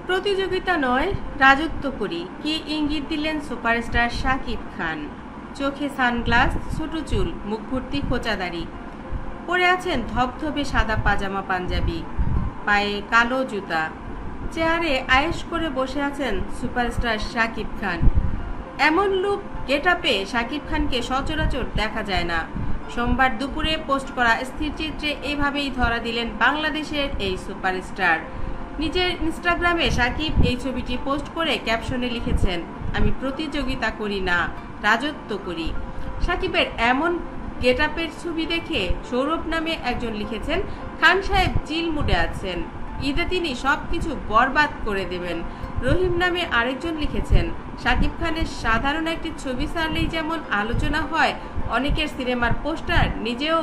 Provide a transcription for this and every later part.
প্রতিযোগিতা নয়, রাজত্ব করি, কি ইঙ্গিত দিলেন সুপারস্টার শাকিব খান। চোখে সানগ্লাস, ছোট চুল, মুখ ভর্তি খোঁচাদাড়ি, পরে আছেন ধবধবে সাদা পাজামা পাঞ্জাবি, পায়ে কালো জুতা, চেয়ারে আয়েশ করে বসে আছেন সুপারস্টার শাকিব খান। এমন লুক গেটআপে শাকিব খানকে সচরাচর দেখা যায় না। সোমবার দুপুরে পোস্ট করা স্থিরচিত্রে এইভাবেই ধরা দিলেন বাংলাদেশের এই সুপারস্টার। নিজের ইনস্টাগ্রামে শাকিব এই ছবিটি পোস্ট করে ক্যাপশনে লিখেছেন, আমি প্রতিযোগিতা করি না, রাজত্ব করি। শাকিবের এমন গেটআপের ছবি দেখে সৌরভ নামে একজন লিখেছেন, খান সাহেব চিল মুডে আছেন, ঈদে তিনি সবকিছু বরবাদ করে দেবেন। রহিম নামে আরেকজন লিখেছেন, শাকিব খানের সাধারণ একটি ছবি ছাড়লেই যেমন আলোচনা হয়, অনেকের সিনেমার পোস্টার নিজেও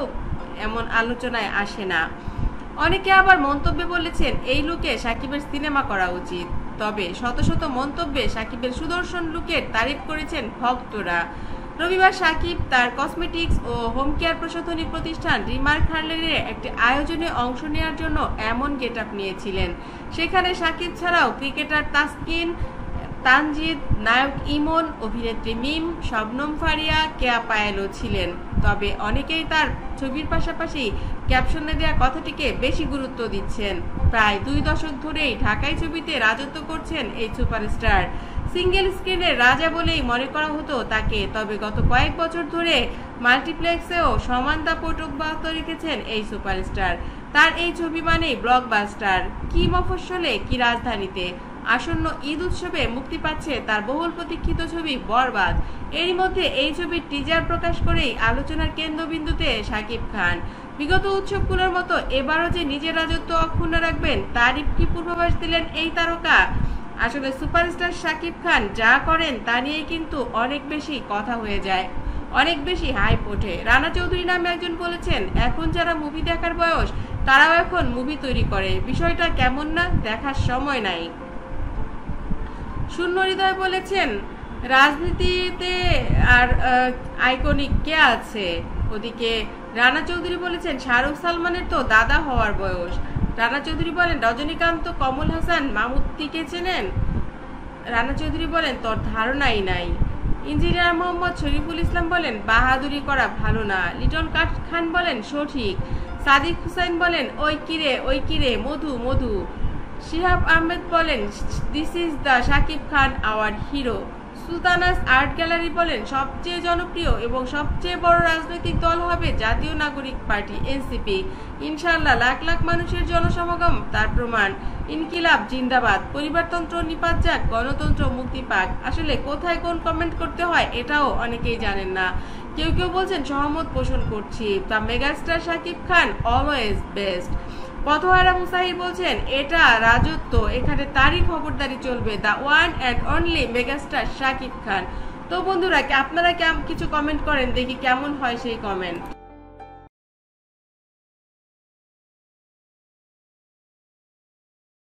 এমন আলোচনায় আসে না। অনেকে আবার মন্তব্যে বলেছেন, এই লুকে শাকিবের সিনেমা করা উচিত। তবে শত শত মন্তব্যে শাকিবের সুদর্শন লুকের তারিফ করেছেন ভক্তরা। রবিবার শাকিব তার কসমেটিক্স ও হোম কেয়ার প্রসাধনী প্রতিষ্ঠান রিমার্ক হার্লের একটি আয়োজনে অংশ নেওয়ার জন্য এমন গেটআপ নিয়েছিলেন। সেখানে শাকিব ছাড়াও ক্রিকেটার তাসকিন, তানজিদ, নায়ক ইমন, অভিনেত্রী মিম, শবনম ফারিয়া, কেয়া পায়েলও ছিলেন। তবে অনেকেই তার ছবির পাশাপাশি ক্যাপশনে দেওয়া কথাটিকে বেশি গুরুত্ব দিচ্ছেন। প্রায় 2 দশক ধরেই ঢাকাই ছবিতে রাজত্ব করছেন এই সুপারস্টার। সিঙ্গেল স্ক্রিনের রাজা বলেই মনে করা হতো তাকে। তবে গত কয়েক বছর ধরে মাল্টিপ্লেক্সেও সমান দাপট অব্যাহত রেখেছেন এই সুপারস্টার। তার এই ছবি মানেই ব্লকবাস্টার। কি মফস্বলে, কি রাজধানীতে। আসন্ন ঈদ উৎসবে মুক্তি পাচ্ছে তার বহুল প্রতীক্ষিত ছবি বরবাদ। এরই মধ্যে এই ছবির টিজার প্রকাশ করেই আলোচনার কেন্দ্রবিন্দুতে শাকিব খান। বিগত উৎসবগুলোর মতো এবারও যে নিজের রাজত্ব অক্ষুণ্ণ রাখবেন তারই কি পূর্বাভাস দিলেন এই তারকা। আসলে সুপারস্টার শাকিব খান যা করেন তা নিয়েই কিন্তু অনেক বেশি কথা হয়ে যায়, অনেক বেশি হাইপ ওঠে। রানা চৌধুরী নামে একজন বলেছেন, এখন যারা মুভি দেখার বয়স তারাও এখন মুভি তৈরি করে, বিষয়টা কেমন না, দেখার সময় নাই। শূন্য হৃদয় বলেছেন, রাজনীতিতে আর আইকনিক কে আছে। ওদিকে রানা চৌধুরী বলেছেন, শাহরুখ সালমানের তো দাদা হওয়ার বয়স। রানা চৌধুরী বলেন, রজনীকান্ত, কমল হাসান, মামুত্তিকে চেনেন? রানা চৌধুরী বলেন, তোর ধারণাই নাই। ইঞ্জিনিয়ার মোহাম্মদ শরীফুল ইসলাম বলেন, বাহাদুরি করা ভালো না। লিটন খান বলেন, সঠিক। সাদিক হুসাইন বলেন, ওই কিরে মধু মধু। শিহাব আহমেদ বলেন, this is the Shakib Khan hour hero. Sultana's art gallery বলেন, সবচেয়ে জনপ্রিয় এবং সবচেয়ে বড় রাজনৈতিক দল হবে জাতীয় নাগরিক পার্টি এনসিপি। ইনশাআল্লাহ লাখ লাখ মানুষের জনসমাগম তার প্রমাণ। ইনকিলাব জিন্দাবাদ। পরিবারতন্ত্র নিপাত যাক, গণতন্ত্র মুক্তি পাক। আসলে কোথায় কোন কমেন্ট করতে হয় এটাও অনেকেই জানেন না। কেউ কেউ বলছেন সহমত পোষণ করছি। The megastar Shakib Khan always best. পথহারা মুসাহির বলছেন, এটা রাজত্ব, এখানে তারই খবরদারি চলবে। The one and only megastar Shakib Khan. তো বন্ধুরা, আপনারা কিছু কমেন্ট করেন, দেখি কেমন হয় সেই কমেন্ট।